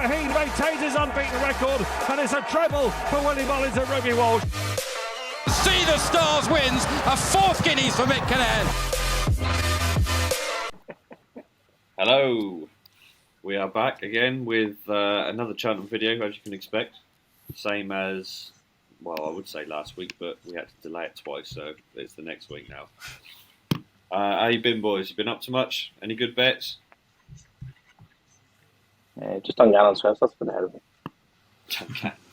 Faheen maintains his unbeaten record, and it's a treble for Willie Mullins and Ruby Walsh. See the Stars wins a 4th Guineas for Mick Cannan. Hello, we are back again with another Cheltenham video, as you can expect. Same as, well, I would say last week, but we had to delay it twice, so it's the next week now. How you been, boys? You been up to much? Any good bets? Just on Gallon Swift, that's been ahead of me.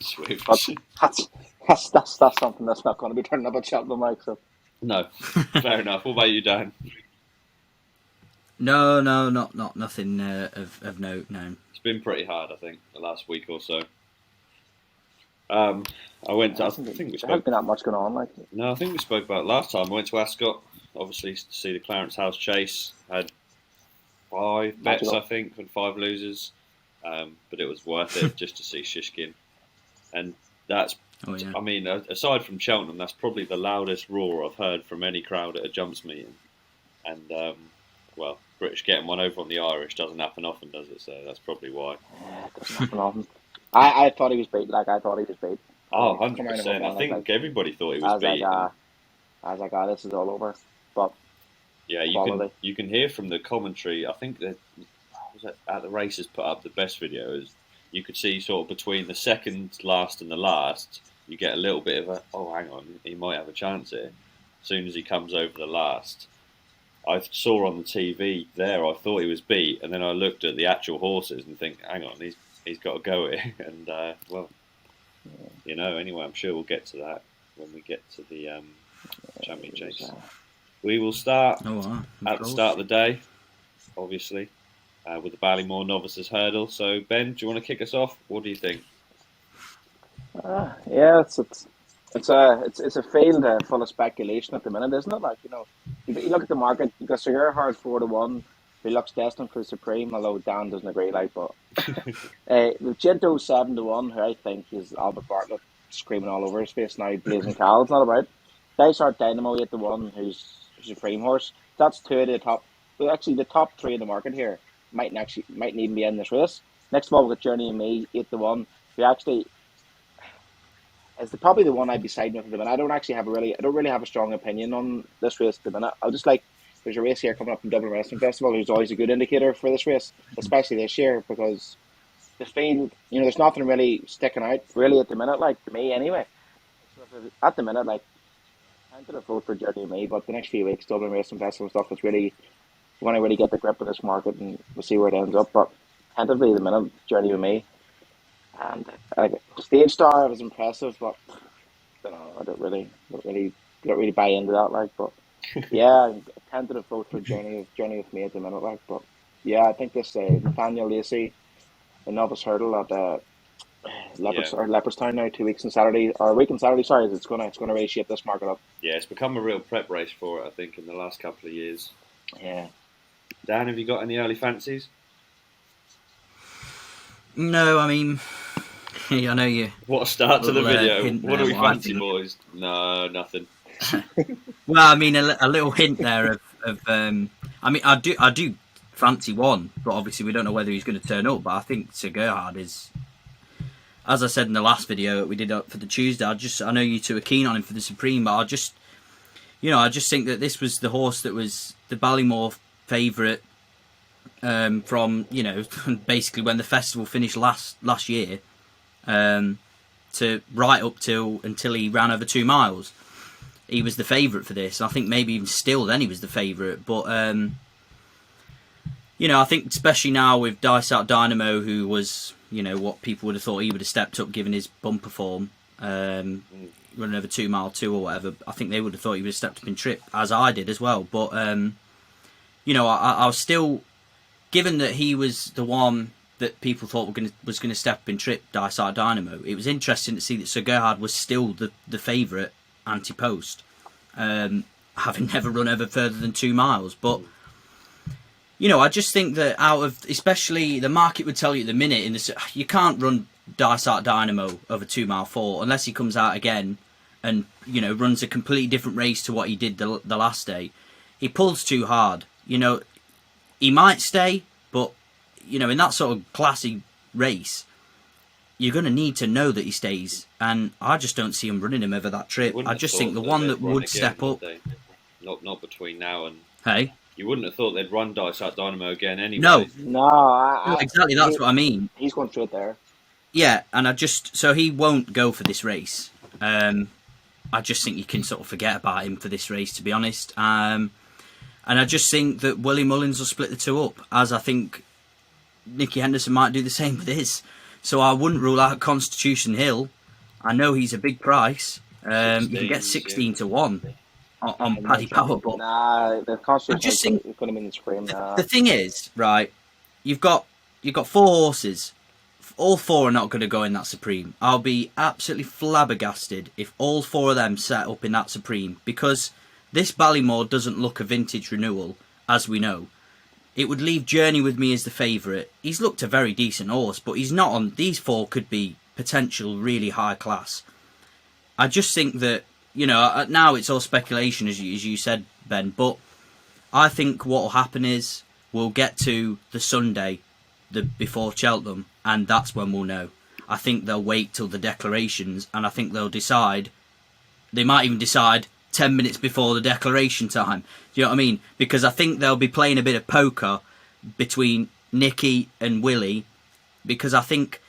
Swift. That's something that's not going to be turning up at Cheltenham, Mike. So. No, fair enough. What about you, Dan? No, nothing of note. No, it's been pretty hard, I think, the last week or so. I think we spoke. There hasn't been that much going on, like. No, I think we spoke about it last time. I went to Ascot, obviously, to see the Clarence House Chase. Had 5 bets, I think, and 5 losers. But it was worth it just to see Shishkin. And that's, I mean, aside from Cheltenham, that's probably the loudest roar I've heard from any crowd at a jumps meeting. And, well, British getting one over on the Irish doesn't happen often, does it? So that's probably why. Yeah, it doesn't happen often. I thought he was beat. Oh, 100%. I think everybody thought he was beat. I was like, this is all over. But yeah, you can hear from the commentary. I think that at the races put up the best videos. You could see sort of between the second last and the last, you get a little bit of hang on, he might have a chance here. As soon as he comes over the last, I saw on the TV there, I thought he was beat, and then I looked at the actual horses and think, hang on, he's got to go here. And anyway, I'm sure we'll get to that when we get to the Champion Chase. We will start at the start of the day, obviously. With the Ballymore Novices hurdle. So, Ben, do you want to kick us off? What do you think? Yeah, it's a field full of speculation at the minute, isn't it? Like, you look at the market. You got Sir Gerhard 4-1, who looks destined for Supreme, although Dan doesn't agree. Like, but the Ginto 7-1, who I think is Albert Bartlett screaming all over his face now, blazing cows, not about. Dysart Dynamo 8-1, who's a Supreme horse. That's 2 of the top. Well, actually, the top 3 in the market here might even be in this race. Next of all, we've got Journey and Me 8-1, who actually is probably the one I'd be siding with at the minute. I don't really have a strong opinion on this race at the minute. There's a race here coming up in Dublin Wrestling Festival, who's always a good indicator for this race, especially this year, because the field, there's nothing really sticking out really at the minute, like to me anyway. So at the minute, like, I'm going to vote for Journey and Me, but the next few weeks, Dublin Wrestling Festival stuff is really. You want to really get the grip of this market, and we'll see where it ends up. But tentatively, the minute Journey with Me, and Stage Star was impressive, but I don't really buy into that. Like, but yeah, tentative vote for Journey with Me at the minute. Like, but yeah, I think this Nathaniel Lacey, the novice hurdle at Leopardstown now, 2 weeks on Saturday or a week on Saturday. Sorry, it's gonna really shape this market up. Yeah, it's become a real prep race for it, I think, in the last couple of years. Yeah. Dan, have you got any early fancies? No, I mean, I know you. What a start to the video. What do we fancy, boys? No, nothing. Well, I mean, a little hint there of I mean, I do fancy one, but obviously we don't know whether he's going to turn up. But I think Sir Gerhard is, as I said in the last video that we did for the Tuesday. I know you two are keen on him for the Supreme, but I just think that this was the horse that was the Ballymore favourite from basically when the festival finished last year to right up until he ran over 2 miles. He was the favourite for this. I think maybe even still then he was the favourite. But I think especially now with Dysart Dynamo, who was what people would have thought he would have stepped up given his bumper form. Running over 2 mile 2 or whatever, I think they would have thought he would have stepped up in trip, as I did as well. But I was still, given that he was the one that people thought was going to step up in trip, Dysart Dynamo. It was interesting to see that Sir Gerhard was still the favourite anti-post, having never run over further than 2 miles. But I just think that out of, especially the market would tell you at the minute, you can't run Dysart Dynamo over 2 mile 4 unless he comes out again and runs a completely different race to what he did the last day. He pulls too hard. He might stay, but in that sort of class, he race, you're going to need to know that he stays. And I just don't see him running him over that trip. I just think the one that would step up... Not between now and... Hey? You wouldn't have thought they'd run Dice out Dynamo again anyway. No, exactly, that's what I mean. He's going straight there. Yeah, and so he won't go for this race. I just think you can sort of forget about him for this race, to be honest. And I just think that Willie Mullins will split the two up, as I think Nicky Henderson might do the same with his. So I wouldn't rule out Constitution Hill. I know he's a big price. You can get 16 to 1 on Paddy Power, but nah, the Constitution is going to be in the scream. The thing is, right? You've got 4 horses. All 4 are not going to go in that Supreme. I'll be absolutely flabbergasted if all 4 of them set up in that Supreme, because this Ballymore doesn't look a vintage renewal, as we know. It would leave Journey with me as the favourite. He's looked a very decent horse, but he's not on... These 4 could be potential really high class. I just think that, now it's all speculation, as you said, Ben, but I think what will happen is we'll get to the Sunday before Cheltenham, and that's when we'll know. I think they'll wait till the declarations, and I think they'll decide. They might even decide 10 minutes before the declaration time. Do you know what I mean? Because I think they'll be playing a bit of poker between Nicky and Willie, because I think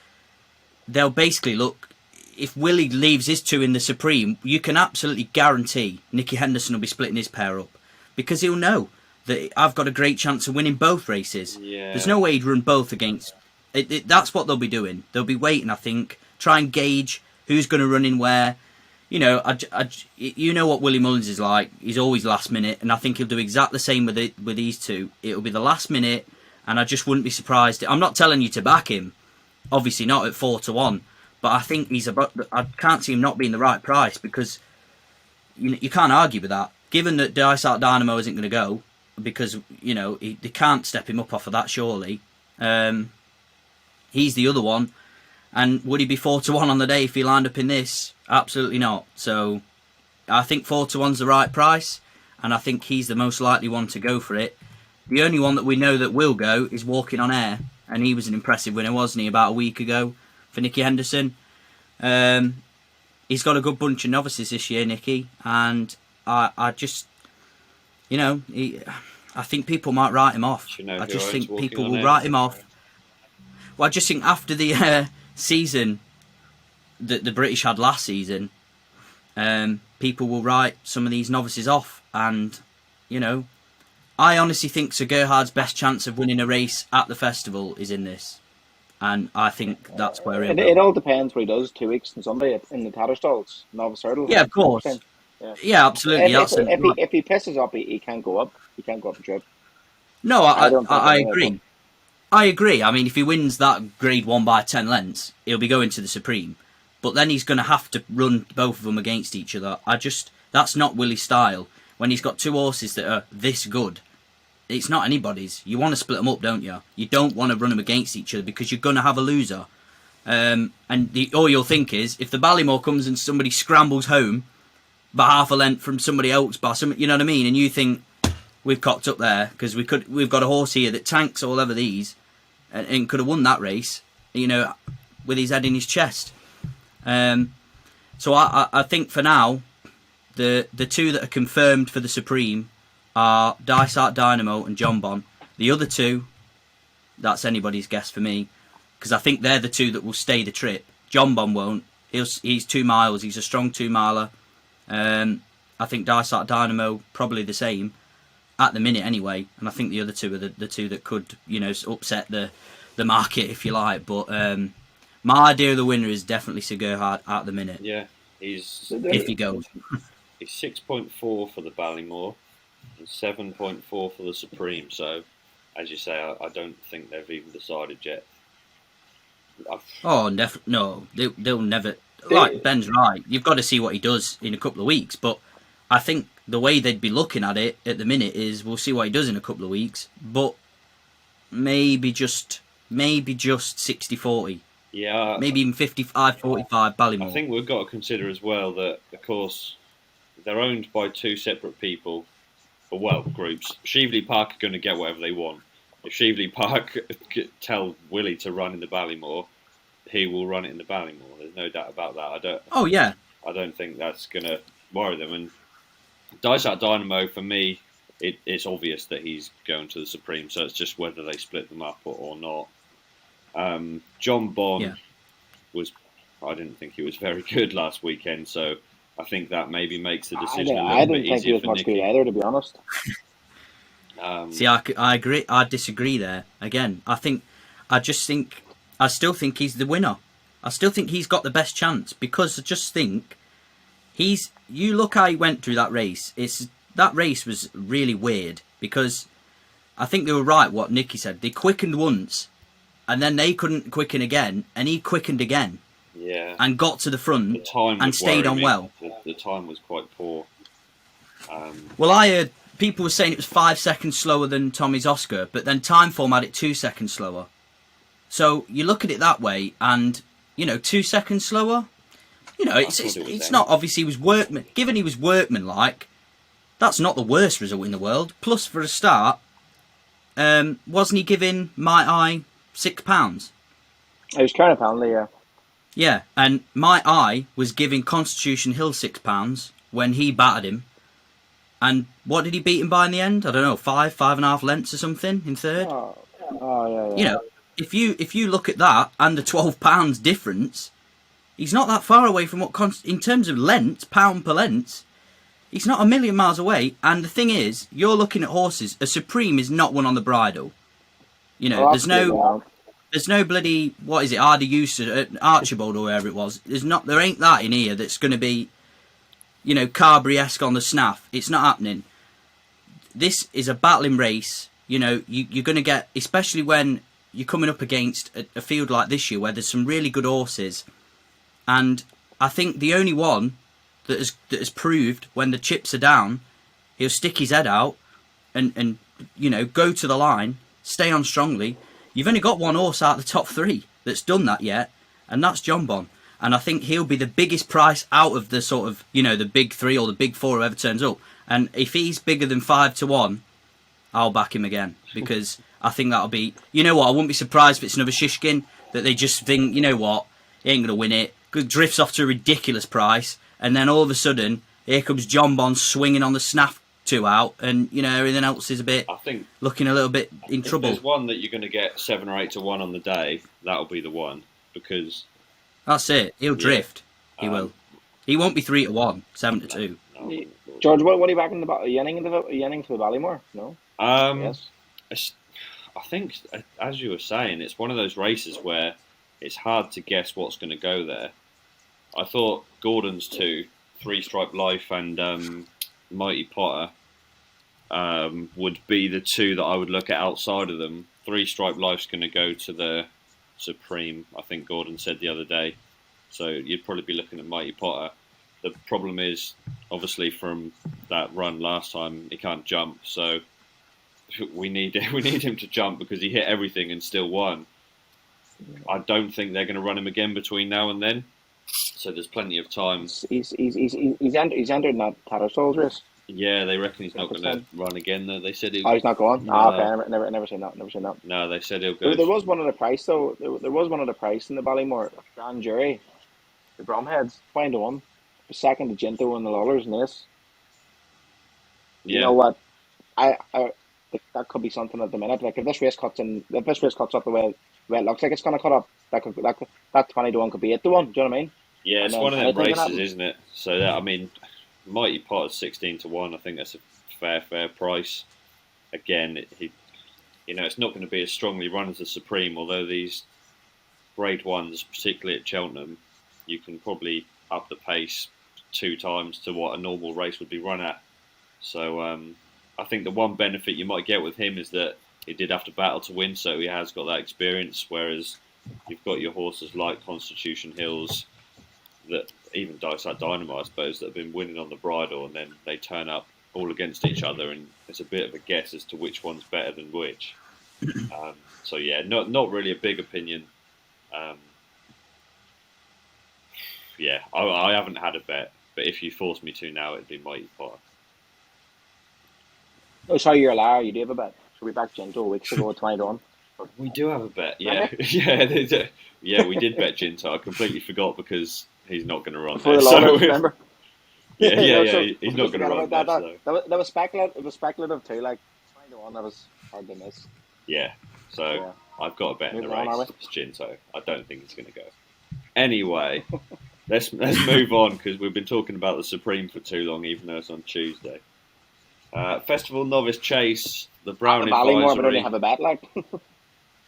they'll basically look... If Willie leaves his 2 in the Supreme, you can absolutely guarantee Nicky Henderson will be splitting his pair up, because he'll know that I've got a great chance of winning both races. Yeah. There's no way he'd run both against... That's what they'll be doing. They'll be waiting, I think, try and gauge who's going to run in where. You know what Willie Mullins is like. He's always last minute, and I think he'll do exactly the same with these 2. It'll be the last minute, and I just wouldn't be surprised. I'm not telling you to back him, obviously not at 4 to 1, but I think I can't see him not being the right price, because you can't argue with that. Given that Dice Out Dynamo isn't going to go, because they can't step him up off of that, surely. He's the other one, and would he be 4 to 1 on the day if he lined up in this? Absolutely not. So I think 4 to 1's the right price, and I think he's the most likely one to go for it. The only one that we know that will go is Walking on Air, and he was an impressive winner, wasn't he, about a week ago for Nicky Henderson. He's got a good bunch of novices this year, Nicky, and I just, I think people might write him off. I just think people will write him off. Well, I just think after the season that the British had last season, people will write some of these novices off. And, I honestly think Sir Gerhard's best chance of winning a race at the festival is in this. And I think that's where it all depends what he does 2 weeks on Sunday in the Tatterstalls, Novice Hurdle. Yeah, of course. Yeah, absolutely. If he pisses up, he can't go up. He can't go up the trip. No, I agree. I agree. I mean, if he wins that Grade 1 by 10 lengths, he'll be going to the Supreme. But then he's going to have to run both of them against each other. That's not Willie's style. When he's got 2 horses that are this good, it's not anybody's. You want to split them up, don't you? You don't want to run them against each other, because you're going to have a loser. All you'll think is, if the Ballymore comes and somebody scrambles home by half a length from somebody else, you know what I mean? And you think, we've cocked up there, because we've got a horse here that tanks all over these and could have won that race, with his head in his chest. So I think for now, the 2 that are confirmed for the Supreme are Dice Art Dynamo and John Bon. The other 2, that's anybody's guess for me, because I think they're the 2 that will stay the trip. John Bon won't. He's 2 miles. He's a strong 2-miler. I think Dice Art Dynamo probably the same at the minute anyway, and I think the other 2 are the 2 that could upset the market, if you like. But my idea of the winner is definitely Sir Gerhard at the minute. Yeah, if he goes. He's 6.4 for the Ballymore and 7.4 for the Supreme. So, as you say, I don't think they've even decided yet. No, they'll never. Like Ben's right. You've got to see what he does in a couple of weeks. But I think the way they'd be looking at it at the minute is we'll see what he does in a couple of weeks. But maybe just 60-40. Yeah. Maybe even 55-45 Ballymore. I think we've got to consider as well that, of course, they're owned by 2 separate people, or groups. Shively Park are going to get whatever they want. if Shively Park tell Willie to run in the Ballymore, he will run it in the Ballymore. There's no doubt about that. Oh yeah, I don't think that's going to worry them. And Dysart Dynamo, for me, it's obvious that he's going to the Supreme, so it's just whether they split them up or not. John Bond I didn't think he was very good last weekend, so I think that maybe makes the decision a little bit easier for Nicky. I didn't think he was much good either, to be honest. See, I agree. I disagree there. Again, I still think he's the winner. I still think he's got the best chance because I just think you look how he went through that race. That race was really weird because I think they were right what Nicky said. They quickened once and then they couldn't quicken again and he quickened again. Yeah. And got to the front and stayed on well. The time was quite poor. Well, I heard people were saying it was 5 seconds slower than Tommy's Oscar, but then Timeform had it 2 seconds slower. So you look at it that way, and 2 seconds slower. It's not obviously he was workman. Given he was workman-like, that's not the worst result in the world. Plus, for a start, wasn't he giving Might Eye £6? He was carrying a penalty, yeah. Yeah, and Might Eye was giving Constitution Hill £6 when he battered him. And what did he beat him by in the end? I don't know, 5.5 lengths or something in third. Oh yeah. If you look at that and the £12 difference, he's not that far away from what in terms of length, pound per length. He's not a million miles away. And the thing is, you're looking at horses. A Supreme is not one on the bridle. There's no bloody what is it? Archibald or whatever it was. There ain't that in here that's going to be. Carberry-esque on the snaff. It's not happening. This is a battling race. You're going to get, especially when you're coming up against a field like this year where there's some really good horses. And I think the only one that has proved when the chips are down, he'll stick his head out and go to the line, stay on strongly. You've only got one horse out of the top three that's done that yet, and that's John Bon. And I think he'll be the biggest price out of the sort of, the big three or the big four, whoever turns up. And if he's bigger than 5-1, I'll back him again. Because I think that'll be... I wouldn't be surprised if it's another Shishkin that they just think, he ain't going to win it. Drifts off to a ridiculous price. And then all of a sudden, here comes John Bond swinging on the snaff 2 out. And, everything else is looking a little bit in trouble. If there's one that you're going to get 7 or 8-1 on the day, that'll be the one. Because... That's it. He'll drift. He will. He won't be 3-1, 7-2. No. George, what are you backing the Yenning to the Ballymore? No. Yes. I think, as you were saying, it's one of those races where it's hard to guess what's going to go there. I thought Gordon's 2, 3 Stripe Life and Mighty Potter, would be the 2 that I would look at outside of them. 3 Stripe Life's going to go to the Supreme, I think Gordon said the other day. So you'd probably be looking at Mighty Potter. The problem is, obviously, from that run last time, he can't jump. So we need him to jump because he hit everything and still won. I don't think they're going to run him again between now and then. So there's plenty of time. He's entered in that Tattersalls race. Yeah, they reckon he's not going to run again, though. They said he's not going? No. Oh, okay. Never seen that. No, they said he'll go. There was one at a price, though. There was one at a price in the Ballymore. Grand Jury. The Bromheads. 20-1. The second to Ginto and the Lullers in this. Yeah. You know what? I that could be something at the minute. Like, if this race cuts up the way it looks like it's going to cut up, that 20-1 could be 8-1. Do you know what I mean? Yeah, it's one of them races, isn't it? So, Mighty Potter's 16-1. I think that's a fair price. Again, it's not going to be as strongly run as the Supreme. Although these Grade 1s, particularly at Cheltenham, you can probably up the pace 2 times to what a normal race would be run at. So I think the one benefit you might get with him is that he did have to battle to win, so he has got that experience. Whereas you've got your horses like Constitution Hills, that even Dysart Dynamo, I suppose, that have been winning on the bridle, and then they turn up all against each other, and it's a bit of a guess as to which one's better than which. So yeah, not really a big opinion. Yeah, I haven't had a bet, but if you force me to now, it'd be Mighty Potter. Oh, sorry, you're a liar. You do have a bet. So we backed Ginto weeks ago at 20 We do have a bet, yeah. Remember? Yeah, we did bet Ginto. I completely forgot because he's not going to run before there. the Lawless, remember? He's not going to run there. That was speculative. It was speculative too. Like 20 that was hard to miss. Yeah, so Yeah. I've got a bet in the Moving on, race. It's Ginto. I don't think it's going to go. Anyway, let's move on because we've been talking about the Supreme for too long, even though it's on Tuesday. Festival Novice Chase, the Brown Ballymore, but Advisory. only have a bet like.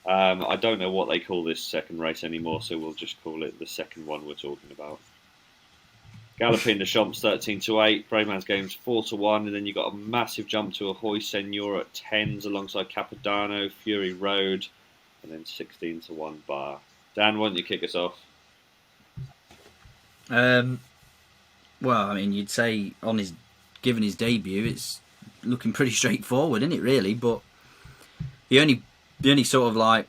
I don't know what they call this second race anymore, so we'll just call it the second one we're talking about. Galloping the Champs 13-8, Brayman's Games 4-1, and then you got a massive jump to Ahoy Senor at 10s alongside Capodanno, Fury Road, and then 16-1 Bar. Dan, why don't you kick us off? Well, I mean, you'd say given his debut, it's looking pretty straightforward, isn't it? Really, but the only sort of like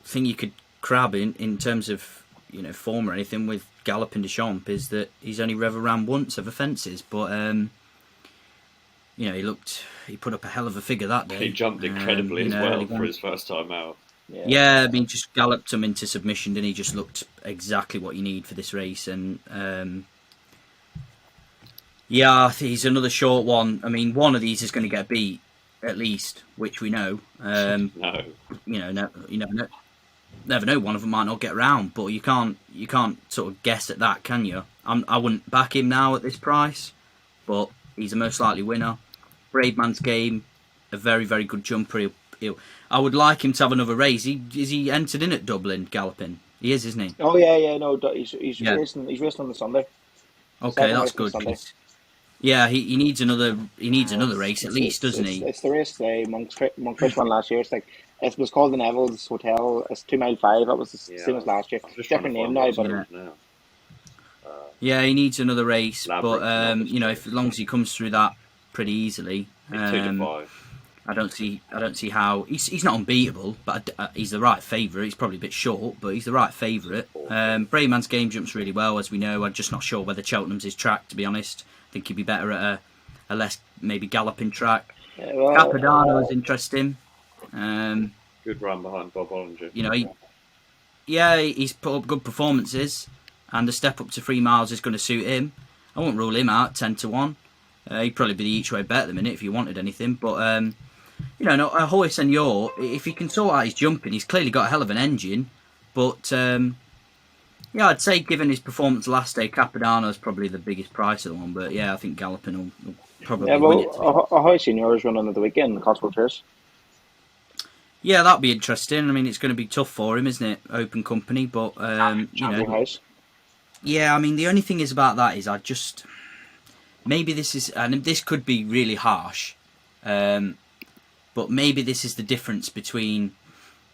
thing you could crab in terms of form or anything with Galloping de Champs is that he's only ever ran once over fences, but he put up a hell of a figure that day. He jumped incredibly as well for his first time out. Yeah, I mean, just galloped him into submission, didn't he? Just looked exactly what you need for this race, and he's another short one. I mean, one of these is going to get beat at least, which we know. No. Never know. One of them might not get around, but you can't sort of guess at that, can you? I wouldn't back him now at this price, but he's a most likely winner. Brave Man's Game, a very, very good jumper. I would like him to have another race. Is he entered in at Dublin galloping? He is, isn't he? Oh yeah. No, he's racing. He's racing on the Sunday. Okay, that's good. Yeah, he needs another. He needs another race at least, doesn't he? It's the race Monkfish won last year. It was called the Neville's Hotel. It's 2 mile 5. That was the same as last year. Different name now, but yeah, he needs another race. But as long as he comes through that pretty easily, 2 to 5. I don't see how he's not unbeatable, but he's the right favourite. He's probably a bit short, but he's the right favourite. Brave Man's Game jumps really well, as we know. I'm just not sure whether Cheltenham's his track, to be honest. I think he'd be better at a less maybe galloping track. Capodanno is interesting. Good run behind Bob Ollinger. He's put up good performances, and the step up to 3 miles is going to suit him. I won't rule him out 10-1. He'd probably be the each way bet at the minute if you wanted anything, but Ahoy Senor, if he can sort out his jumping, he's clearly got a hell of an engine. But I'd say given his performance last day, Capodanno is probably the biggest price of the one. But yeah, I think Galloping will probably win it. Ahoy Senor is running at the weekend, the Cotswold Tours. Yeah, that'd be interesting. I mean, it's going to be tough for him, isn't it? Open company, but yeah. I mean, the only thing is about that is maybe this is, and this could be really harsh, but maybe this is the difference between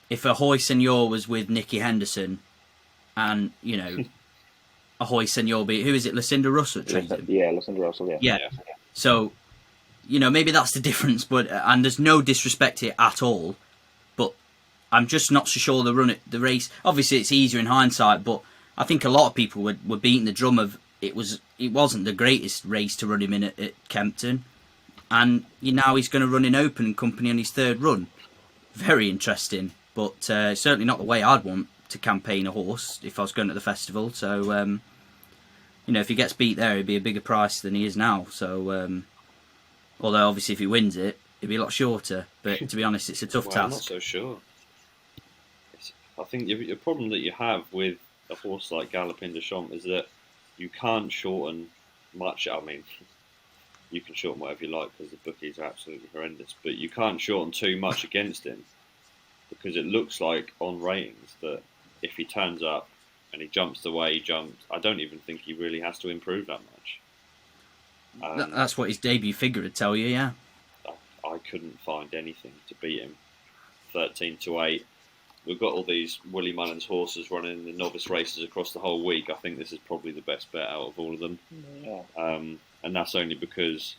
if Ahoy Senor was with Nicky Henderson and, Ahoy Senor who is it, Lucinda Russell trained him? Yeah, Lucinda Russell, yeah. So, maybe that's the difference, and there's no disrespect here at all, but I'm just not so sure the race, obviously it's easier in hindsight, but I think a lot of people were beating the drum of it wasn't the greatest race to run him in at Kempton, and now he's going to run in Open Company on his third run. Very interesting, but certainly not the way I'd want to campaign a horse if I was going to the festival. So, if he gets beat there, it'd be a bigger price than he is now. So, although obviously if he wins it, it'd be a lot shorter. But to be honest, it's a tough task. I'm not so sure. I think the problem that you have with a horse like Galloping de Champs is that you can't shorten much. I mean, you can shorten whatever you like because the bookies are absolutely horrendous, but you can't shorten too much against him because it looks like on ratings that if he turns up and he jumps the way he jumped, I don't even think he really has to improve that much. That's what his debut figure would tell you, yeah. I couldn't find anything to beat him. 13-8. We've got all these Willie Mullins horses running in the novice races across the whole week. I think this is probably the best bet out of all of them. Yeah. And that's only because,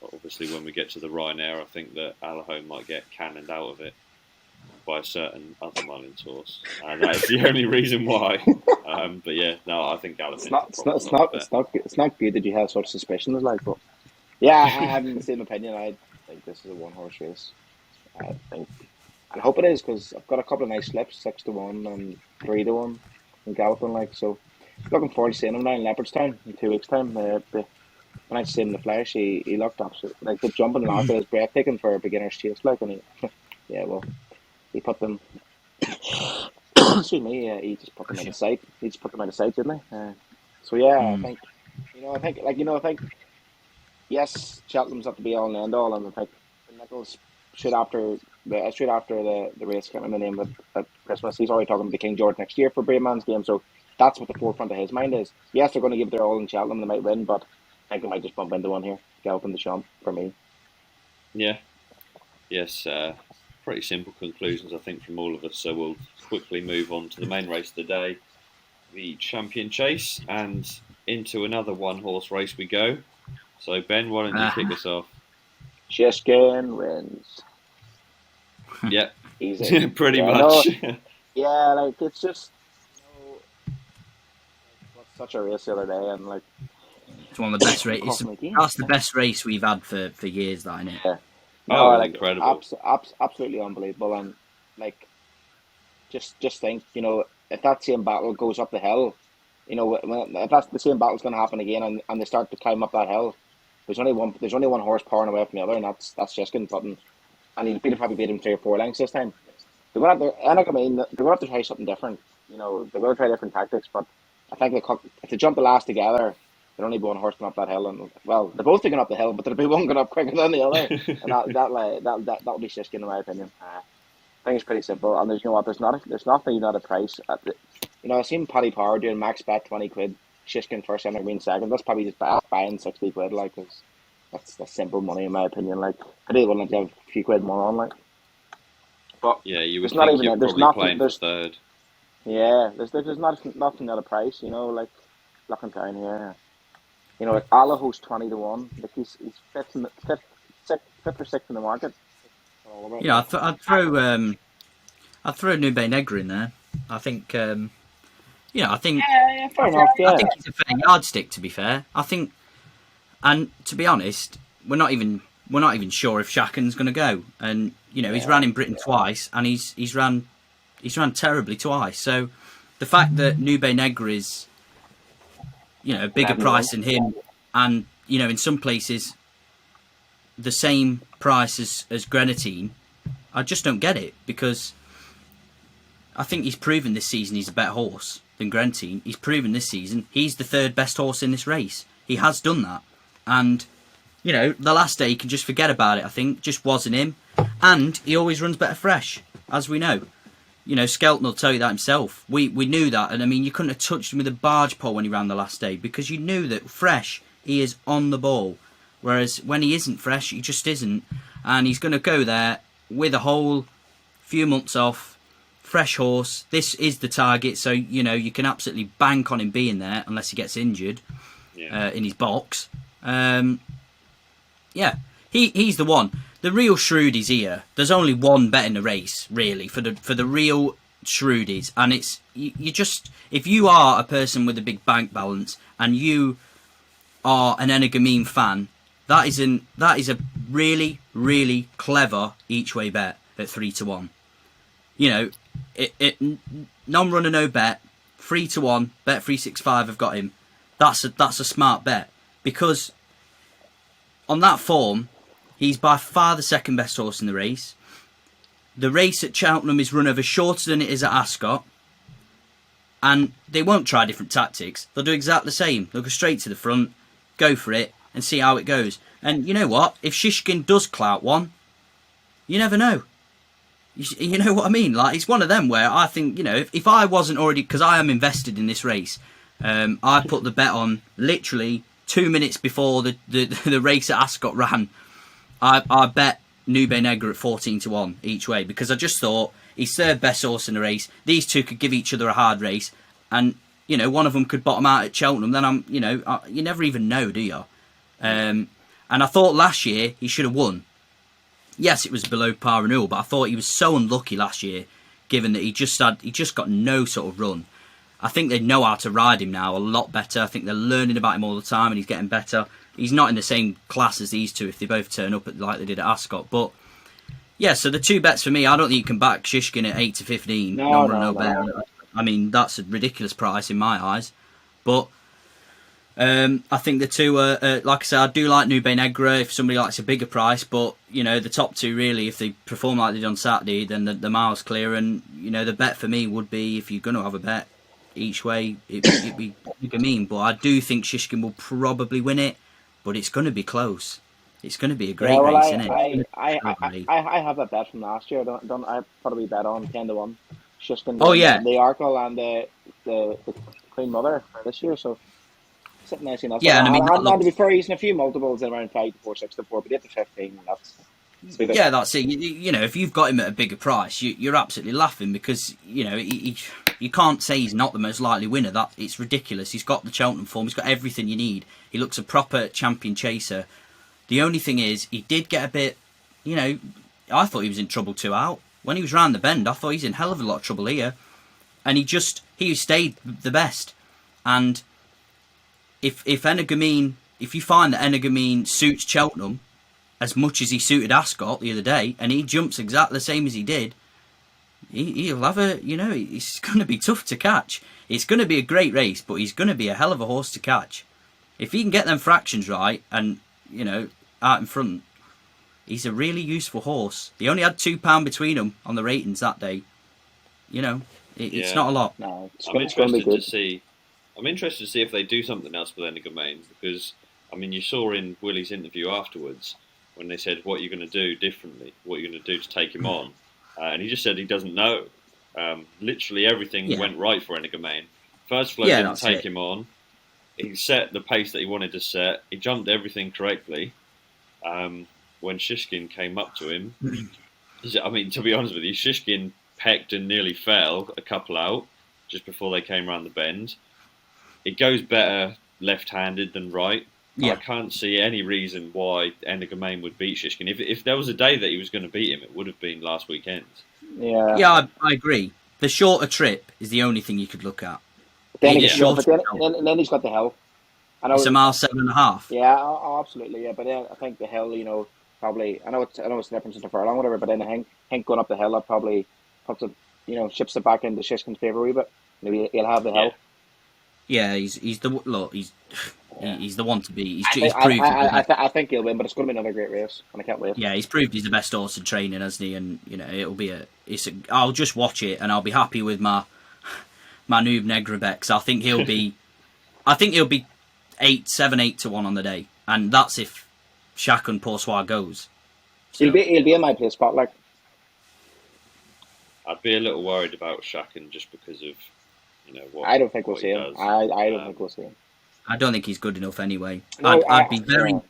obviously, when we get to the Ryanair, I think that Allaho might get cannoned out of it by a certain other Mullins horse. And that is the only reason why. But yeah, no, I think Galloping. It's not good that you have such suspicions, but yeah, I have the same opinion. I think this is a one-horse race. I think. And I hope it is because I've got a couple of nice slips, 6-1 and 3-1 in Galloping. Like so, looking forward to seeing him now in Leopardstown in 2 weeks' time. When I see him in the flesh, he looked absolutely like the jumping last bit is breathtaking for a beginner's chase. Like, and he, yeah, well, he put them. Excuse me, he just put them out of sight. He just put them out of sight, didn't he? So yeah, I think I think yes, Cheltenham's have to be all and end all, and I think Nichols should after the race, can't remember the name at Christmas. He's already talking to King George next year for Braeman's game, so that's what the forefront of his mind is. Yes, they're going to give their all in Cheltenham, they might win, but I think they might just bump into one here, Galloping the Champ for me. Yeah. Yes. Pretty simple conclusions, I think, from all of us. So we'll quickly move on to the main race of the day, the Champion Chase, and into another one-horse race we go. So Ben, why don't you kick us off? Shishkin wins. Yep. Easy. Pretty Yeah, much. no, yeah, like it's just it was such a race the other day, and like It's one of the best races. cost me games. That's the best race we've had for years, that, isn't it? Yeah. Oh, like incredible. absolutely unbelievable, and like just think, if that same battle goes up the hill, if that's the same battle's going to happen again, and they start to climb up that hill, there's only one horse powering away from the other, and that's just getting putting, and he'll probably beat him 3 or 4 lengths this time. They're going to have to, and I mean, they're going to have to try something different. They're going to try different tactics, but I think if they jump the last together, there'll only be one horse going up that hill, and well, they're both going up the hill, but there'll be one going up quicker than the other, and that'll be Shishkin in my opinion. I think it's pretty simple, and there's nothing not a price. I've seen Paddy Power doing max bet 20 quid, Shishkin first, and Green second. That's probably just buying 60 quid, like, cause that's simple money in my opinion. Like, I really wouldn't have a few quid more on, like. But yeah, you would there's not think even you're there's probably nothing playing there's for third. yeah there's nothing at a price. Like looking down here. Like Allahos 20-1. Like he's fifth or sixth in the market. Yeah, I'd throw Nube Negra in there. I think, I think, Yeah, fair enough. Yeah, I think he's a fair yardstick. To be fair, I think, and to be honest, we're not even sure if Shaken's going to go. And he's ran in Britain twice, and he's ran terribly twice. So the fact that Nube Negra is, a bigger price than him, and in some places the same price as Grenadine, I just don't get it, because I think he's proven this season he's a better horse than Grenadine. He's proven this season he's the third best horse in this race. He has done that, and the last day you can just forget about it. I think just wasn't him, and he always runs better fresh, as we know. Skelton will tell you that himself. We knew that, and I mean, you couldn't have touched him with a barge pole when he ran the last day, because you knew that fresh, he is on the ball. Whereas when he isn't fresh, he just isn't. And he's going to go there with a whole few months off, fresh horse. This is the target, so, you can absolutely bank on him being there, unless he gets injured in his box. He's the one. The real Shrewdies here. There's only one bet in the race, really, for the real Shrewdies, and it's you just, if you are a person with a big bank balance and you are an Energamine fan, that is a really, really clever each way bet at 3-1. It non-runner no bet, 3-1, bet 365 have got him. That's a smart bet, because on that form, he's by far the second best horse in the race. The race at Cheltenham is run over shorter than it is at Ascot. And they won't try different tactics. They'll do exactly the same. They'll go straight to the front, go for it, and see how it goes. And you know what? If Shishkin does clout one, you never know. You know what I mean? Like, it's one of them where I think, if I wasn't already, because I am invested in this race, I put the bet on literally 2 minutes before the race at Ascot ran. I bet Nube Negra at 14-1 each way, because I just thought he's third best horse in the race. These two could give each other a hard race, and one of them could bottom out at Cheltenham. Then you never even know, do you? And I thought last year he should have won. Yes, it was below par renewal, but I thought he was so unlucky last year, given that he just got no sort of run. I think they know how to ride him now a lot better. I think they're learning about him all the time, and he's getting better. He's not in the same class as these two if they both turn up like they did at Ascot, but Yeah, so the two bets for me, I don't think you can back Shishkin at 8 to 15. No. Bet. I mean, that's a ridiculous price in my eyes. But I think the two are, like I said, I do like Nube Negra if somebody likes a bigger price. But, the top two really, if they perform like they did on Saturday, then the mile's clear. And, the bet for me would be, if you're going to have a bet each way, it'd be Gamine. But I do think Shishkin will probably win it, but it's going to be close. It's going to be a great race, isn't it? I have a bet from last year. I probably bet on 10-1. Shishkin, the Arkle and the Queen Mother for this year. So sitting nice enough. Yeah, and I mean, to be fair, using a few multiples in around 5 to 4, 6 to 4, but 8 to 15. That's it. If you've got him at a bigger price, you're absolutely laughing because you can't say he's not the most likely winner. That it's ridiculous. He's got the Cheltenham form. He's got everything you need. He looks a proper champion chaser. The only thing is, he did get a bit, I thought he was in trouble 2 out. When he was round the bend, I thought he's in hell of a lot of trouble here. And he stayed the best. And if you find that Energamine suits Cheltenham as much as he suited Ascot the other day, and he jumps exactly the same as he did, he'll have it's going to be tough to catch. It's going to be a great race, but he's going to be a hell of a horse to catch. If he can get them fractions right and, out in front, he's a really useful horse. He only had £2 between them on the ratings that day. It's not a lot. No, I'm interested to see if they do something else with Energamine, because, you saw in Willie's interview afterwards when they said, what are you going to do differently? What are you going to do to take him on? And he just said he doesn't know. Literally everything went right for Energamine. First flow didn't take him on. He set the pace that he wanted to set. He jumped everything correctly. When Shishkin came up to him, to be honest with you, Shishkin pecked and nearly fell a couple out just before they came around the bend. It goes better left-handed than right. Yeah. I can't see any reason why Energamine would beat Shishkin. If there was a day that he was going to beat him, it would have been last weekend. Yeah, I agree. The shorter trip is the only thing you could look at. Then he's got the hill. It's a mile 7.5. Yeah, absolutely. Yeah, but then I think the hill, probably. I know it's the difference in the furlong, whatever. But then I think going up the hill, that probably puts it, shifts it back into Shishkin's favour a wee bit. Maybe he'll have the hill. Yeah, he's the one to beat. He's proved. I think he'll win, but it's going to be another great race, and I can't wait. Yeah, he's proved he's the best horse in training, hasn't he? And it'll be I'll just watch it, and I'll be happy with my Nube Negra bet, 'cause I think he'll be 7-8 to 1 on the day, and that's if Chacun Poursoir goes. So. He'll be in my place spot, like. I'd be a little worried about Chacun just because of what. I don't think we'll see him. I don't think we'll see him. I don't think he's good enough anyway. No, I'd be very.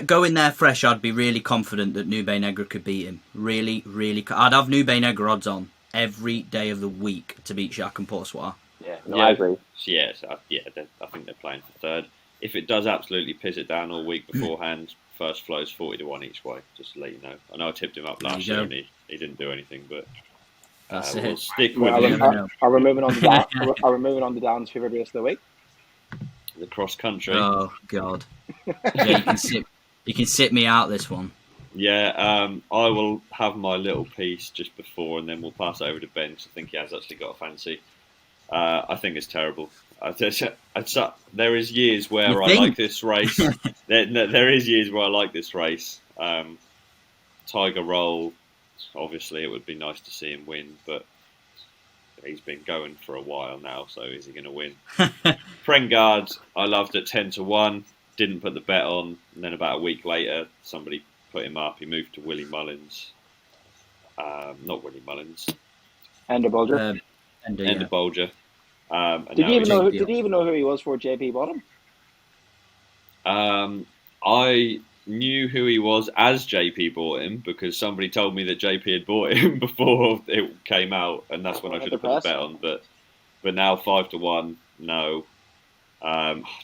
Going there fresh, I'd be really confident that Nube Negra could beat him. Really, really. I'd have Nube Negra odds on every day of the week to beat Chacun Poursoir. I agree. Yes, I think they're playing for third. If it does absolutely piss it down all week beforehand, first flow's 40 to 1 each way, just to let you know. I know I tipped him up last year and he didn't do anything, but we'll stick with him. Are we moving on to Dan's favourite race of the week? The cross country. Oh, God. Yeah, you can sit me out this one. Yeah, I will have my little piece just before, and then we'll pass it over to Ben, because I think he has actually got a fancy. I think it's terrible. There is years where I like this race. There is years where I like this race. Tiger Roll, obviously, it would be nice to see him win, but he's been going for a while now, so is he going to win? Prengard, I loved at 10 to 1. Didn't put the bet on, and then about a week later, somebody put him up. He moved to Willie Mullins. Not Willie Mullins. Ender Bolger. Ender Bolger. Did you even know who he was before JP bought him? I knew who he was as JP bought him, because somebody told me that JP had bought him before it came out, and that's when I should have put the bet on. But now 5 to 1, no.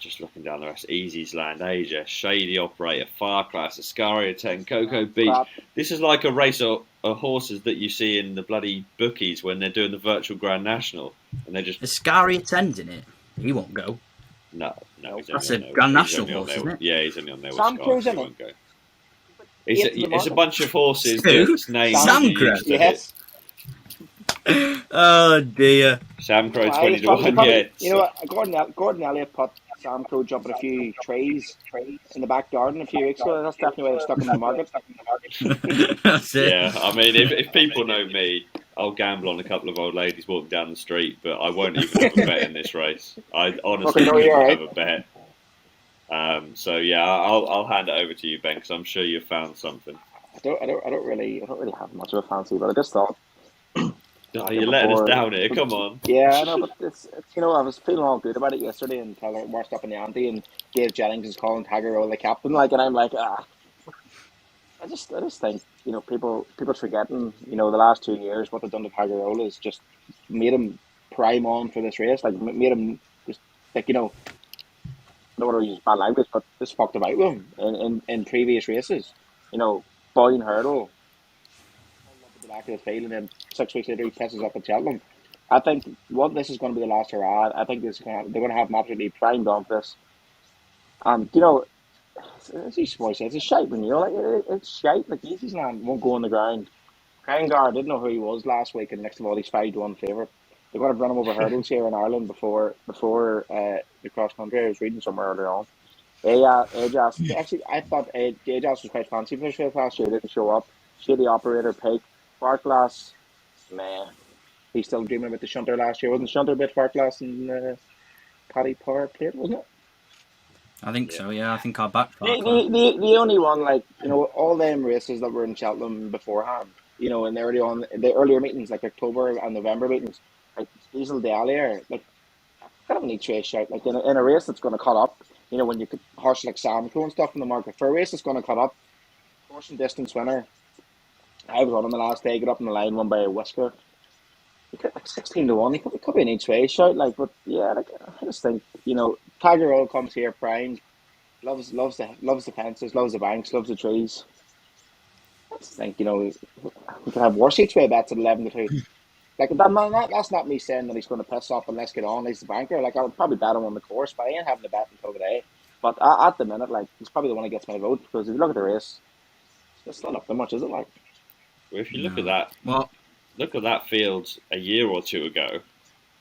Just looking down the rest: Easy's Land, Asia, Shady Operator, Far Class, Ascaria 10, Cocoa Beach. Crap. This is like a race of horses that you see in the bloody bookies when they're doing the virtual Grand National, and they just Ascaria 10's in it. He won't go. No. That's a Grand National horse, isn't it? Yeah, he's only on there. Sam with Crew's Sky, in he it. won't go. It's a bunch of horses Who? that's named Sam you Crow? used to hit. Yes. Oh dear. Sam Crow Well, 20 he's to probably, 1, probably, yeah. you know what? Gordon Elliott put Sam Crow jumping a few trees in the back garden a few weeks ago. That's definitely why they stuck him in the market. That's it. Yeah, I mean, if people know me, I'll gamble on a couple of old ladies walking down the street, but I won't even have a bet in this race. I honestly Fucking know couldn't you're have right. a bet. So yeah, I'll hand it over to you, Ben, because I'm sure you've found something. I don't really have much of a fancy, but I just thought. Oh, you're letting us down here. Come on. Yeah, I know, but it's I was feeling all good about it yesterday until I washed up in the ante and Dave Jennings is calling Tagarol the captain, like, and I'm like, I just think people forgetting the last 2 years what they've done to Tagarol is just made him prime on for this race, like made him just like I don't want to use bad language, but just fucked about with him in previous races, Boyne Hurdle. The back of the field, and then 6 weeks later he pisses up at Cheltenham. I think this is going to be the last hurrah. I think they're going to have him absolutely primed on for this. And as each boy says, it's shite when it's shite. Like Easy's man won't go on the ground. Krangar didn't know who he was last week, and next of all, he's 5-1 favourite. They're going to run him over hurdles here in Ireland before the cross country. I was reading somewhere earlier on. Ajas, actually, I thought Ajas was quite fancy for this race last year. He didn't show up. Shady operator, Pig. Farklas, meh. He's still dreaming about the shunter last year. Wasn't shunter a bit Farklas and Paddy Power played, wasn't it? I think so. Yeah, I think I backed The, Farquhar. the only one, all them races that were in Cheltenham beforehand, in the earlier meetings, like October and November meetings, like Diesel Dalier, like kind of a neat race shout. Like in a race that's going to cut up, when you could horse like Sam Crow and stuff in the market, for a race that's going to cut up, horse and distance winner. I was on him the last day, got up in the line, won by a whisker. He could like 16-1. He could be an each way shout, but yeah, I just think Tiger Roll comes here primed, loves the fences, loves the banks, loves the trees. I just think we could have worse each way bets at 11-2. Like that's not me saying that he's going to piss off and let's get on. He's the banker. Like I would probably bet him on the course, but I ain't having the bet until today. But at the minute, he's probably the one that gets my vote because if you look at the race, it's not up that much, is it? Well, if you look at that, look at that field a year or two ago.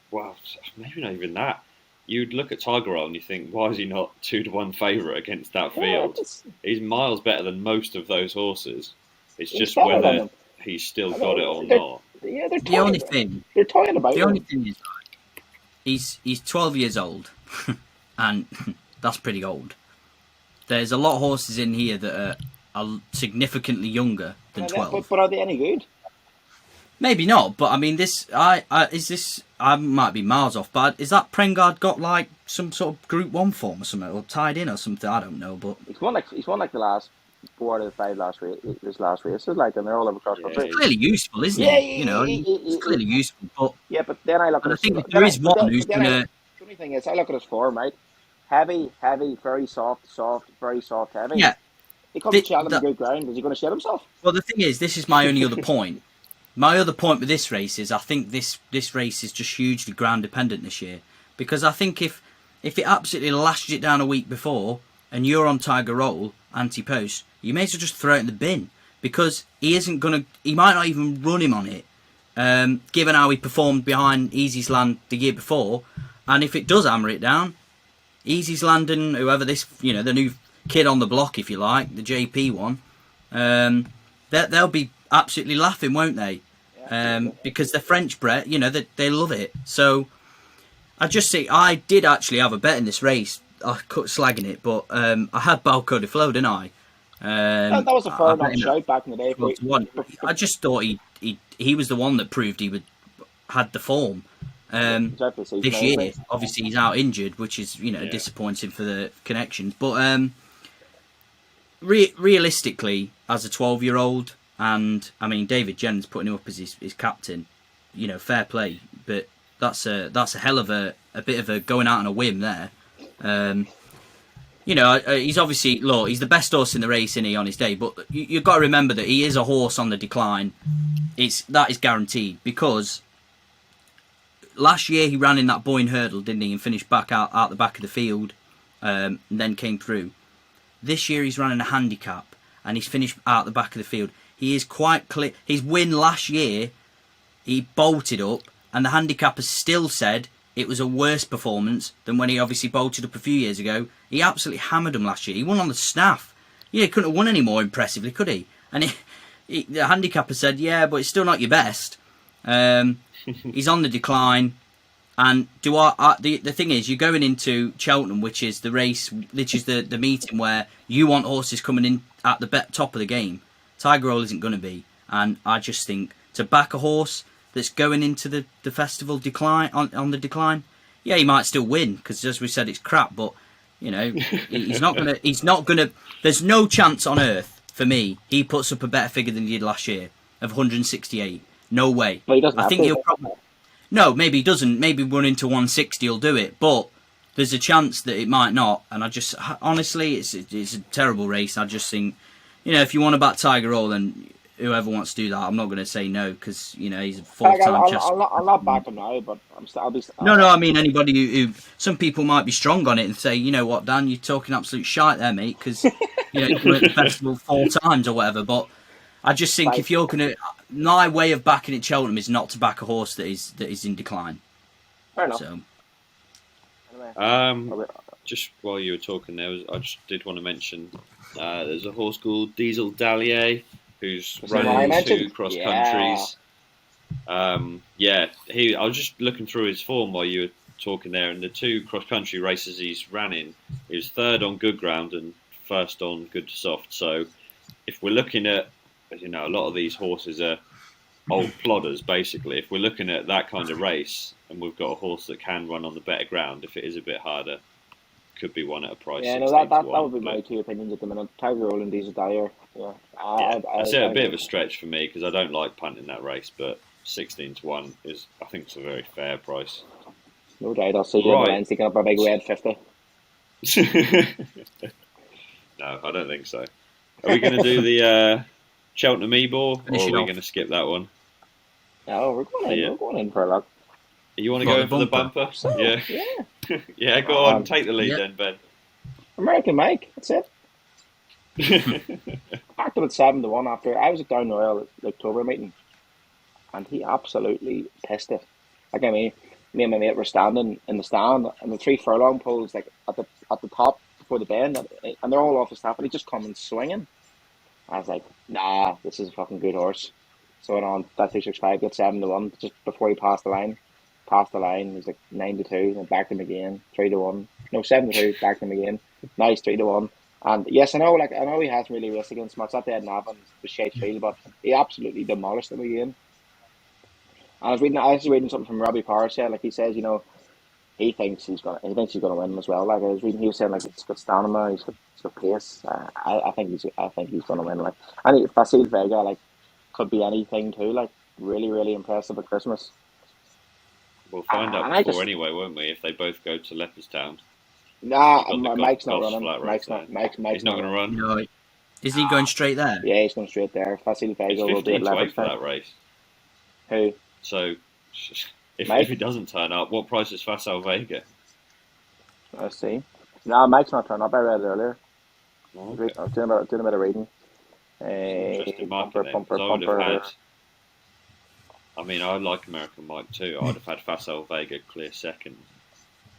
Well, maybe not even that. You'd look at Tigerol and you think, why is he not 2-1 favourite against that field? He's miles better than most of those horses. It's just whether he's still got it or not. Yeah, they're The only thing is he's 12 years old, and that's pretty old. There's a lot of horses in here that are significantly younger than 12. But are they any good? Maybe not, but I mean, I might be miles off, but is that Prengard got like some sort of Group 1 form or something, or tied in or something? I don't know, but he's won like the last 4 out of the 5 last races, and they're all over cross country. It's clearly useful, isn't it? It's clearly useful, but yeah, but then I look at I think there is one who's gonna. The only thing is, I look at his form, right? Heavy, very soft, very soft, heavy. Yeah. He comes to Cheltenham good ground. Is he going to shit himself? Well, the thing is, this is my only other point. My other point with this race is I think this race is just hugely ground dependent this year. Because I think if it absolutely lashed it down a week before and you're on Tiger Roll, anti-post, you may as well just throw it in the bin. Because he might not even run him on it, given how he performed behind Easy's Land the year before. And if it does hammer it down, Easy's Land and whoever the new kid on the block, if you like, the JP one, they'll be absolutely laughing, won't they? Because they're French bred, they love it. So I did actually have a bet in this race. I cut slagging it, but I had Balco de Flo, didn't I? That was a fair enough shout back in the day. I just thought he was the one that proved he had the form. This year, obviously he's out injured, which is disappointing for the connections. But realistically, as a 12-year-old, and I mean David Jennings putting him up as his captain, fair play. But that's a hell of a bit of a going out on a whim there. He's obviously he's the best horse in the race, isn't he, on his day? But you've got to remember that he is a horse on the decline. That is guaranteed because last year he ran in that Boyne hurdle, didn't he, and finished back out the back of the field, and then came through. This year he's running a handicap, and he's finished out the back of the field. He is quite clear. His win last year, he bolted up, and the handicappers still said it was a worse performance than when he obviously bolted up a few years ago. He absolutely hammered him last year. He won on the snaff. Yeah, he couldn't have won any more impressively, could he? And the handicapper said, yeah, but it's still not your best. He's on the decline. And the thing is, you're going into Cheltenham, which is the race, which is the meeting where you want horses coming in at the top of the game. Tiger Roll isn't going to be. And I just think to back a horse that's going into the festival decline on the decline, yeah, he might still win because, as we said, it's crap. But you know, he's not gonna. He's not gonna. There's no chance on earth for me he puts up a better figure than he did last year of 168. No way. Well, he doesn't. I think he'll probably. No, maybe he doesn't. Maybe run into 160, he'll do it. But there's a chance that it might not. And I just honestly, it's a terrible race. I just think, you know, if you want to back Tiger Roll, then whoever wants to do that, I'm not going to say no because, you know, he's a four-time chess. I'll not back him now, but I'll be. No, I mean anybody who some people might be strong on it and say, you know what, Dan, you're talking absolute shite there, mate, because you know you're at the festival 4 times or whatever. But I just think if you're going to, my way of backing at Cheltenham is not to back a horse that is in decline. Fair enough. So. Just while you were talking there, I just did want to mention there's a horse called Diesel Dalier who's running 2 cross countries. I was just looking through his form while you were talking there, and the 2 cross country races he's ran in, he was 3rd on good ground and 1st on good to soft. So if we're looking at, you know, a lot of these horses are old plodders basically. If we're looking at that kind of race and we've got a horse that can run on the better ground, if it is a bit harder, could be one at a price. Yeah, no, that would be my 2 opinions at the minute. Tiger Roll and Diesel Dalier. Yeah, I'd say a bit of a stretch for me because I don't like punting that race, but 16-1 is, I think, it's a very fair price. No doubt, I'll see you in the lines taking up a big red 50. No, I don't think so. Are we going to do the Cheltenham Ebor, or are we going to skip that one? No, we're going in for a look. You want to go in for the bumper? Yeah. Yeah, go on, take the lead then, Ben. American Mike, that's it. Backed him at 7-1 after I was at Down Royal at the October meeting, and he absolutely pissed it. Like, I mean, me and my mate were standing in the stand, and the 3 furlong poles like at the top before the bend, and they're all off the staff, and he just coming swinging. I was like, nah, this is a fucking good horse. So went on that 365, got 7-1 just before he passed the line. Passed the line, he was like 9-2, then backed him again, 3-1. No, 7-2, backed him again. Now he's 3-1. And yes, I know he hasn't really raced against much. That day at Navan was shade field, but he absolutely demolished them again. And I was reading something from Robbie Parr said, like he says, you know, he thinks he's gonna win as well. Like I was reading, he was saying like he's got stamina, he's got pace. I think he's gonna win. Like, and Facile Vega like could be anything too. Like really, really impressive at Christmas. We'll find out before anyway, won't we? If they both go to Leopardstown. Nah, Mike's not running. Mike's not going to run. No, is he going straight there? Yeah, he's going straight there. Facile Vega will be at Leopardstown for that race. Who? So, if he doesn't turn up, what price is Facile Vega? Let's see. No, Mike's not turning up. I read it earlier. Okay. I was doing a bit of reading. Interesting market I mean, I like American Mike too. I'd have had Facile Vega clear second.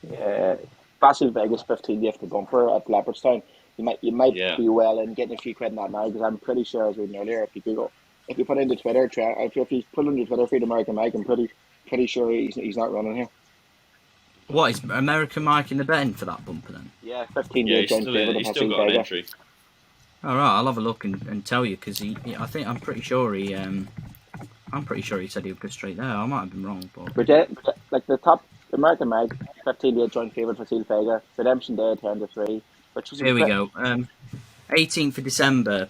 Yeah, Facile Vega's 15th after bumper at Leopardstown. You might be well in getting a few quid in that now because I'm pretty sure, as we reading earlier, if you put into Twitter, if you put into Twitter feed American Mike, I'm pretty sure he's not running here. What is American Mike in the betting for that bumper then? Yeah, 15 years. He's still got an entry. All right, I'll have a look and tell you because I'm pretty sure he said he would go straight there. I might have been wrong, but like the top American Mike, 15-year joint favourite for Facile Vega, Redemption Day 10-3. Here we go. 18th of December.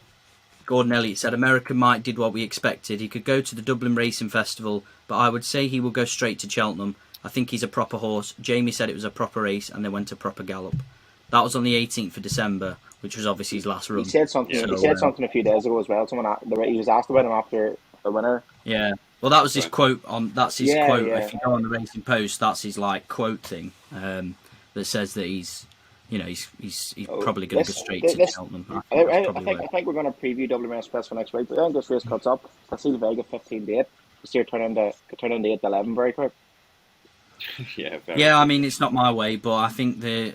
Gordon Elliott said American Mike did what we expected. He could go to the Dublin Racing Festival, but I would say he will go straight to Cheltenham. I think he's a proper horse. Jamie said it was a proper race and they went a proper gallop. That was on the 18th of December, which was obviously his last run. He said something. He said something a few days ago as well. He was asked about him after the winner. Yeah. Well, that was his quote on. That's his quote. Yeah. If you go on the Racing Post, that's his quote thing that says that he's he's probably going to go straight to Cheltenham. I think we're going to preview WMS Festival next week. But then this race cuts up. I see Vega 15-8. This year turn into 8-11 very quick. Yeah, I mean it's not my way, but I think the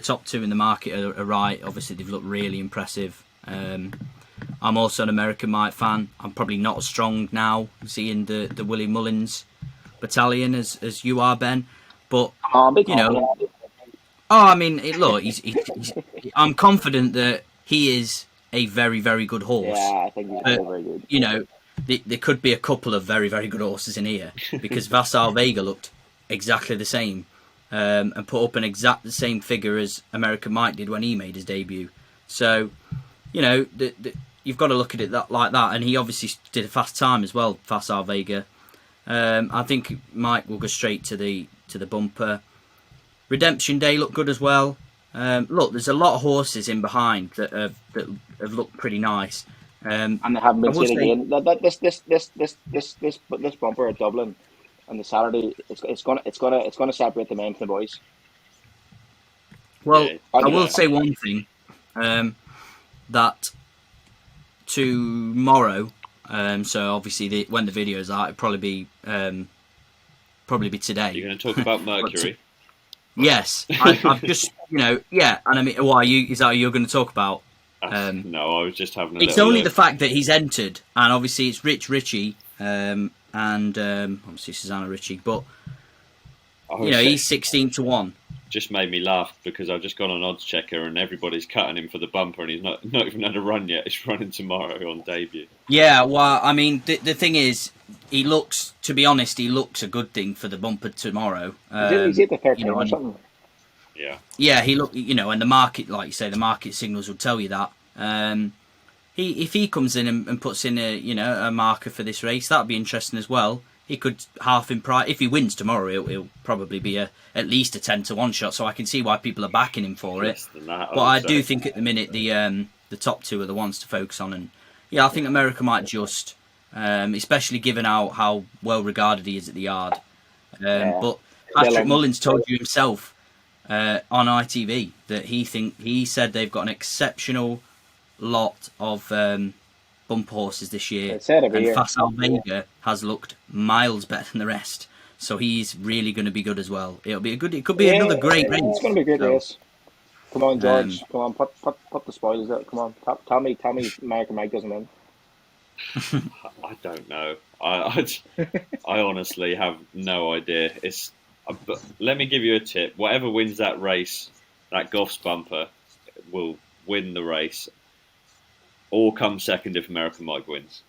top two in the market are right. Obviously, they've looked really impressive. I'm also an American Mike fan. I'm probably not as strong now seeing the Willie Mullins battalion as you are, Ben. But I mean, look, I'm confident that he is a very, very good horse. Yeah, I think he's very good. There could be a couple of very, very good horses in here because Vassal Vega looked exactly the same and put up an exact the same figure as American Mike did when he made his debut. So, you've got to look at it like that. And he obviously did a fast time as well, Vassal Vega. I think Mike will go straight to the bumper. Redemption Day looked good as well. Look, there's a lot of horses in behind that have looked pretty nice. And they haven't been seen again. This bumper at Dublin on the Saturday, it's gonna separate the men from the boys. Well, I will say one thing, that tomorrow, so obviously when the video is out, it'll probably be today. You're going to talk about Mercury. Yes, I've just and I mean, why is that what you're going to talk about? No, I was just having. It's only the fact that he's entered, and obviously it's Rich Ritchie, and obviously Susanna Ritchie, but he's 16-1. Just made me laugh because I've just gone on Odds Checker and everybody's cutting him for the bumper, and he's not even had a run yet. He's running tomorrow on debut. Yeah, well, I mean, the thing is, to be honest, he looks a good thing for the bumper tomorrow. He's at the 13 or something. Yeah, he look, and the market, like you say, the market signals will tell you that. If he comes in and puts in a marker for this race, that'd be interesting as well. He could half in price. If he wins tomorrow, it'll probably be at least a 10-1 shot. So I can see why people are backing him for it. But I do think at the minute the top two are the ones to focus on, and I think America might just, especially given how well regarded he is at the yard. But Patrick Mullins told you himself on ITV that he said they've got an exceptional lot of bump horses this year, and Vassal Vega has looked miles better than the rest, so he's really going to be good as well. It could be another great race. It's going to be a great race. Come on, George. Come on, put the spoilers out. Come on, tell me, American Mike doesn't win. I don't know. I honestly have no idea. But let me give you a tip. Whatever wins that race, that Goff's bumper, will win the race. Or come second if American Mike wins.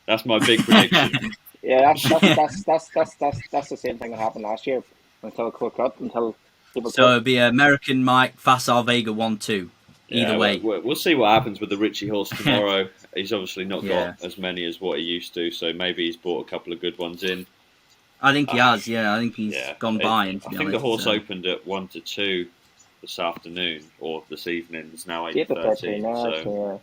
That's my big prediction. That's the same thing that happened last year until Cook cut until people. So it'll be American Mike, Vassal Vega 1-2. Either way, we'll see what happens with the Ritchie horse tomorrow. He's obviously not got as many as what he used to, so maybe he's brought a couple of good ones in. I think he has. Yeah, I think he's gone by. I think the horse opened at 1-2 this afternoon or this evening. It's now 8:13. So.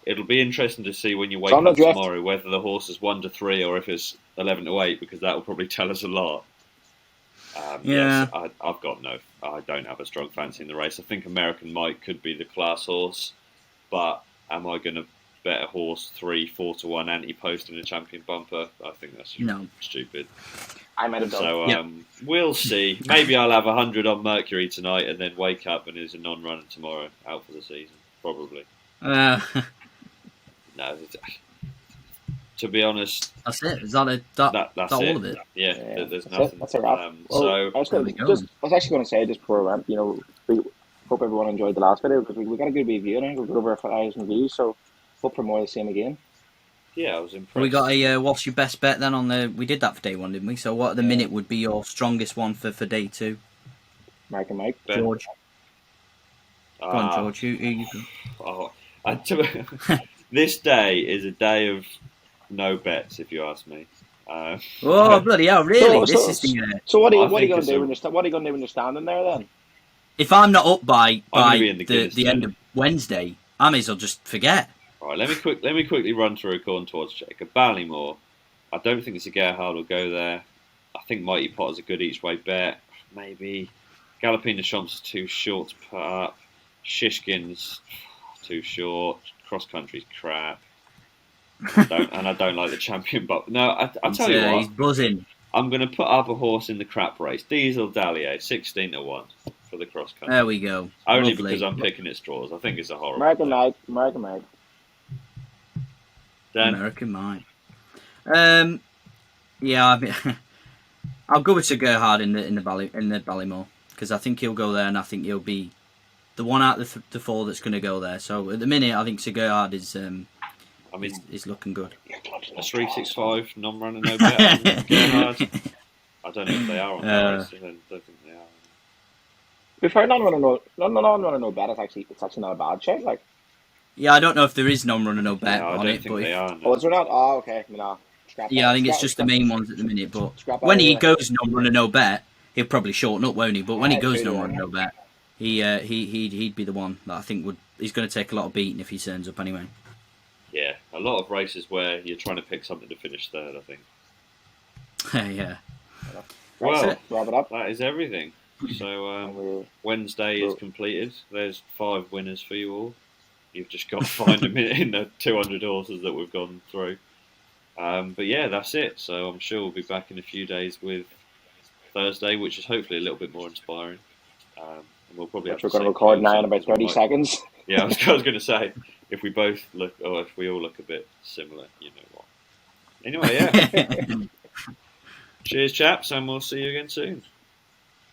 It'll be interesting to see when you wake up tomorrow whether the horse is 1-3 or if it's 11-8, because that will probably tell us a lot. Yes, I don't have a strong fancy in the race. I think American Mike could be the class horse, but am I going to bet a horse 4-1 anti-post in a champion bumper? I think that's stupid. I might have done. So we'll see. Maybe I'll have 100 on Mercury tonight and then wake up and there's a non-runner tomorrow, out for the season, probably. No, to be honest, that's it. Is that's all it. of it? Yeah. There's nothing. That's a wrap. I was actually going to say just before we went, we hope everyone enjoyed the last video because we got a good review. I think we got over 1,000 views, so hope for more of the same again. Yeah, I was impressed. We got a what's your best bet then we did that for day one, didn't we? So what at the minute would be your strongest one for day two? American Mike. George. Go on, George. You This day is a day of no bets, if you ask me. Bloody hell! Really? So what are you going to do when you're standing there then? If I'm not up by the end of Wednesday, I may as well just forget. All right, let me quickly run through a corn towards check. At Ballymore, I don't think it's a Gerhard will go there. I think Mighty Pot is a good each way bet. Maybe Galopine de Champs is too short to put up. Shishkin's too short. Cross country's crap. I don't like the champion. But no, I'll tell you what. He's buzzing. I'm going to put up a horse in the crap race. Diesel Dalier, 16-1 for the cross country. There we go. Only Lovely. because I'm picking at straws. I think it's a horrible. American Mike. Dan? American Mike. Yeah, I mean, I'll go with Sir Gerhard in the Ballymore because I think he'll go there, and I think he'll be the one out of the four that's going to go there. So at the minute, I think Sir Gerhard is looking good. A 365 non-runner, no bet. Gerhard. I don't know if they are on that race. I don't think they are. Before non-runner no bet, it's actually not a bad check. Like, Yeah, I don't know if there is non-runner no bet No, I on don't it, think but they are. No. oh, is there not? Oh, okay. No. yeah, I think it's just the main ones at the minute. But Scrap when out he of goes non-runner no bet, he'll probably shorten up, won't he? But when he Yeah, goes true, non-runner yeah. no bet, he'd be the one that I think he's going to take a lot of beating if he turns up anyway. Yeah, a lot of races where you're trying to pick something to finish third, I think. Yeah. Well, wrap it up. that is everything. So Wednesday is completed. There's 5 winners for you all. You've just got to find them in the 200 horses that we've gone through. But yeah, that's it. So I'm sure we'll be back in a few days with Thursday, which is hopefully a little bit more inspiring. And we'll probably Which have we're going to record now in about 30 seconds. Yeah, I was going to say, if we both look, or if we all look a bit similar, you know what. Anyway, yeah. Cheers, chaps, and we'll see you again soon.